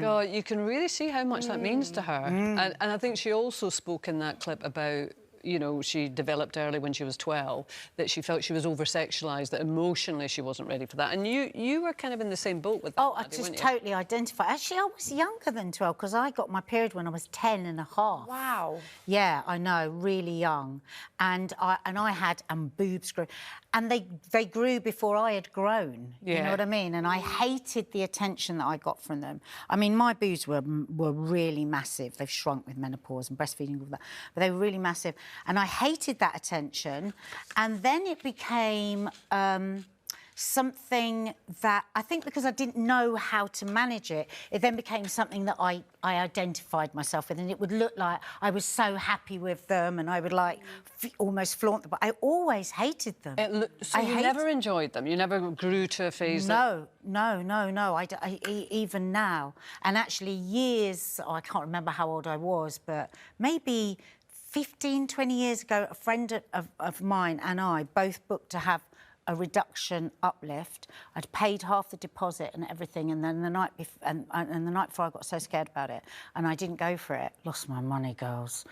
God, you can really see how much that means to her. And I think she also spoke in that clip about, you know, she developed early when she was 12, that she felt she was over-sexualised, that emotionally she wasn't ready for that. And you were kind of in the same boat with that, Oh, Nadia, I just weren't you? totally identify. Actually, I was younger than 12 because I got my period when I was 10 and a half. Wow. Yeah, I know, really young. And I had boobs grew. And they grew before I had grown. Yeah. You know what I mean? And I hated the attention that I got from them. I mean, my boobs were really massive. They've shrunk with menopause and breastfeeding and all that. But they were really massive. And I hated that attention. And then it became something that, I think because I didn't know how to manage it, it then became something that I identified myself with, and it would look like I was so happy with them and I would, like, almost flaunt them, but I always hated them. So you never enjoyed them? You never grew to a phase No. Even now. And actually years, I can't remember how old I was, but maybe 15, 20 years ago, a friend of mine and I both booked to have a reduction uplift. I'd paid half the deposit and everything, and then the night before I got so scared about it, and I didn't go for it. Lost my money, girls.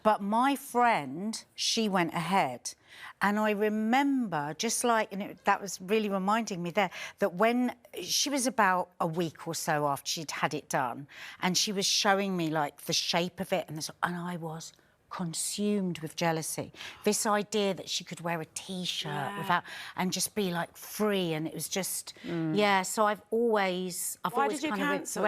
But my friend, she went ahead, and I remember just like, that was really reminding me there that when she was about a week or so after she'd had it done, and she was showing me like the shape of it, and I was consumed with jealousy. This idea that she could wear a T-shirt without and just be like free, and it was just yeah. So I've always kind of regretted.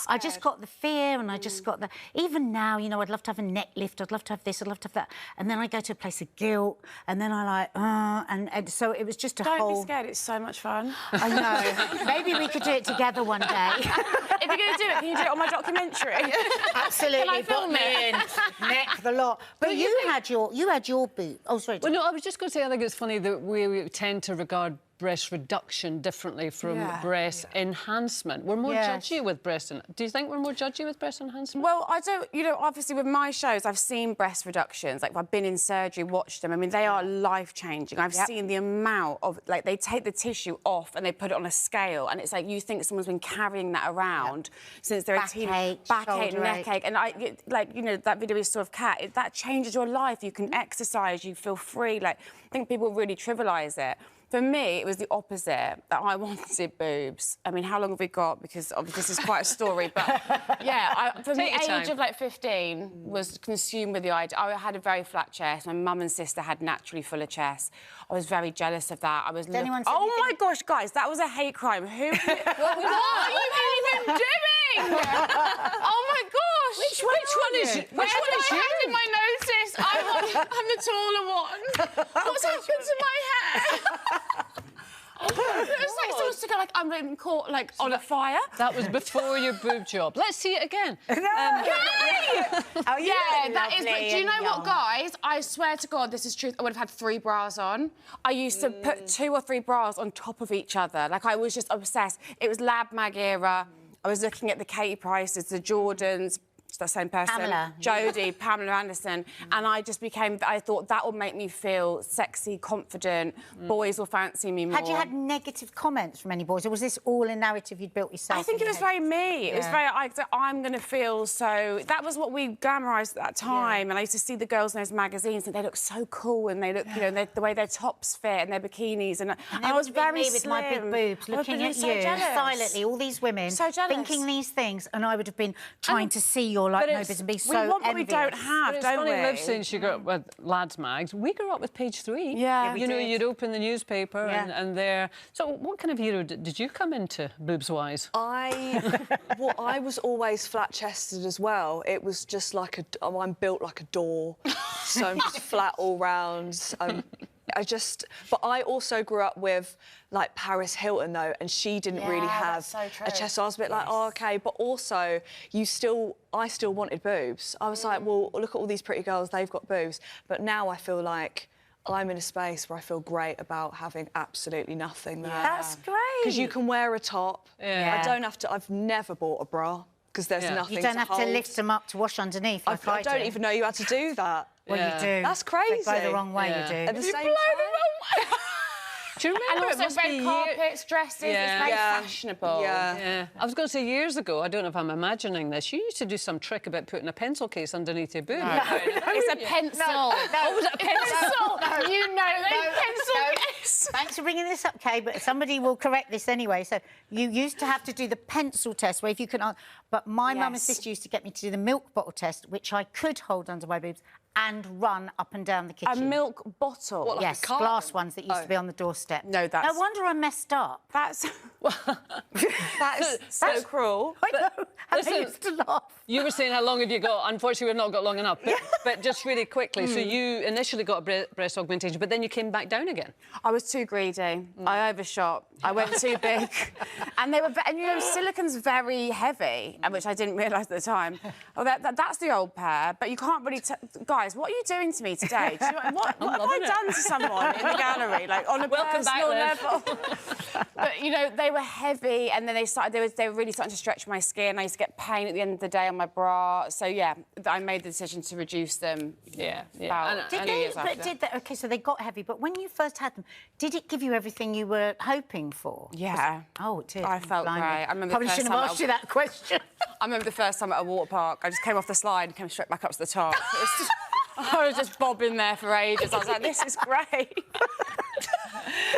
I just got the fear, and I just got the. Even now, you know, I'd love to have a neck lift. I'd love to have this. I'd love to have that. And then I go to a place of guilt, and then I like and so it was just a whole. Don't be scared. It's so much fun. I know. Maybe we could do it together one day. If you're going to do it, can you do it on my documentary? Absolutely. Can I film it? Neck the lot. But you had your boot. Oh, sorry. Well, no, I was just going to say, I think it's funny that we tend to regard breast reduction differently from breast enhancement. We're more judgy with breast. Do you think we're more judgy with breast enhancement? Well, I don't. You know, obviously with my shows, I've seen breast reductions. Like, I've been in surgery, watched them. I mean, they are life-changing. I've seen the amount of, like, they take the tissue off and they put it on a scale, and it's like you think someone's been carrying that around since they're a teen. Backache, neck ache, and like, you know, that video we saw of Kat. That changes your life. You can exercise. You feel free. Like, I think people really trivialise it. For me, it was the opposite, that I wanted boobs. I mean, how long have we got? Because obviously this is quite a story, but yeah, for me, age of like 15 was consumed with the idea. I had a very flat chest. My mum and sister had naturally fuller chests. I was very jealous of that. I was looking... Oh my gosh, guys, that was a hate crime. Who? What are you even doing? Oh my gosh! Which one is you? Which one is you? In my notice, I'm the taller one. What's happened to my hair? It was like someone took like I'm being caught like on a fire. That was before your boob job. Let's see it again. Oh yeah, that is. But do you know what, guys? I swear to God, this is truth. I would have had 3 bras on. I used to put 2 or 3 bras on top of each other. Like, I was just obsessed. It was Lab Mag era. I was looking at the Kaye prices, the Jordans. The same person, Jodie, Pamela Anderson, and I just became. I thought that would make me feel sexy, confident. Boys will fancy me more. Had you had negative comments from any boys, or was this all a narrative you'd built yourself? I think it was very me. It was very. I'm going to feel so. That was what we glamorised at that time, and I used to see the girls in those magazines, and they look so cool, and they look, you know, the way their tops fit and their bikinis, and I was very slim with my big boobs, looking at you silently, all these women, thinking these things, and I would have been trying to see your like neighbours and be so we want what we don't have, don't we? Liv saying she grew up with lads' mags. We grew up with Page 3. Yeah, you know, you'd open the newspaper and there. So, what kind of era did you come into, boobs-wise? Well, I was always flat-chested as well. It was just like I'm built like a door, so I'm just flat all round. But I also grew up with, like, Paris Hilton, though, and she didn't really have a chest, so I was a bit like, oh, OK, but also, I still wanted boobs. I was like, well, look at all these pretty girls, they've got boobs. But now I feel like I'm in a space where I feel great about having absolutely nothing there. That's great. Because you can wear a top. I don't have to... I've never bought a bra, because there's nothing to hold. You don't have to lift them up to wash underneath, like I don't even know you had to do that. Well, you do. That's crazy. They blow the wrong way, you do. At the same time... blow the wrong way. Do Do you remember? And It also must be red carpets, dresses, it's very fashionable. Yeah. I was going to say years ago, I don't know if I'm imagining this, you used to do some trick about putting a pencil case underneath your boob. It's a pencil. No, was it a pencil? No. You know, pencil No. case. Thanks for bringing this up, Kaye, but somebody will correct this anyway. So you used to have to do the pencil test, where if you can... But my mum and sister used to get me to do the milk bottle test, which I could hold under my boobs and run up and down the kitchen. A milk bottle? What, like yes, a carton? glass ones that used to be on the doorstep. No, that's... No wonder I messed up. That's... that's so cruel. I know, and listen, I used to laugh. You were saying how long have you got? Unfortunately, we've not got long enough. But just really quickly, so you initially got a breast augmentation, but then you came back down again. I was too greedy. I overshot. I went too big. And they were... And, you know, silicone's very heavy, which I didn't realise at the time. Oh, that's the old pair, but you can't really... Guys, what are you doing to me today? Do you know, what have I done to someone in the gallery? Like, on a personal level? But, you know, they were heavy, and then they were really starting to stretch my skin. I used to get pain at the end of the day on my bra. So, yeah, I made the decision to reduce them. Okay, so they got heavy, but when you first had them, did it give you everything you were hoping for? Yeah. Oh, it did. I felt great. I remember Probably the first shouldn't have time asked you that question. I remember the first time at a water park, I just came off the slide and came straight back up to the top. I was just bobbing there for ages. I was like, this is great.